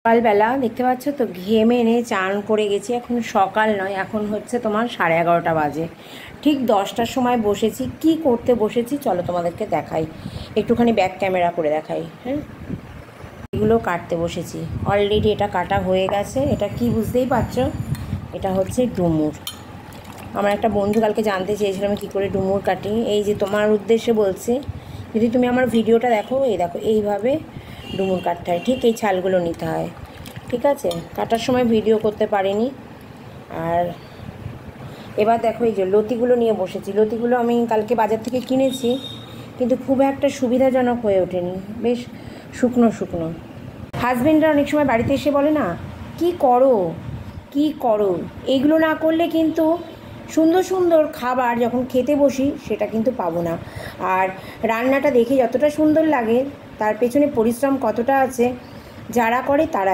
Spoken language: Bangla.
সকালবেলা দেখতে পাচ্ছ তো ঘেমে এনে চান করে গেছি। এখন সকাল নয়, এখন হচ্ছে তোমার 11:30 বাজে। ঠিক 10টার সময় বসেছি। কি করতে বসেছি চলো তোমাদেরকে দেখাই, একটুখানি ব্যাক ক্যামেরা করে দেখাই। হ্যাঁ, এগুলো কাটতে বসেছি। অলরেডি এটা কাটা হয়ে গেছে। এটা কি বুঝতেই পারছো, এটা হচ্ছে ডুমুর। আমার একটা বন্ধু কালকে জানতে চেয়েছিল আমি কী করে ডুমুর কাটি। এই যে তোমার উদ্দেশ্যে বলছি, যদি তুমি আমার ভিডিওটা দেখো, এই দেখো এইভাবে ডুমুর কাটতে হয়। ঠিক এই ছালগুলো নিতে হয়, ঠিক আছে। কাটার সময় ভিডিও করতে পারিনি। আর এবার দেখো এই যে লতিগুলো নিয়ে বসেছি। লতিগুলো আমি কালকে বাজার থেকে কিনেছি, কিন্তু খুব একটা সুবিধাজনক হয়ে ওঠেনি, বেশ শুকনো শুকনো। হাজবেন্ডরা অনেক সময় বাড়িতে এসে বলে না, কি করো কি করো, এগুলো না করলে কিন্তু সুন্দর সুন্দর খাবার যখন খেতে বসি সেটা কিন্তু পাবো না। আর রান্নাটা দেখে যতটা সুন্দর লাগে তার পেছনে পরিশ্রম কতটা আছে যারা করে তারা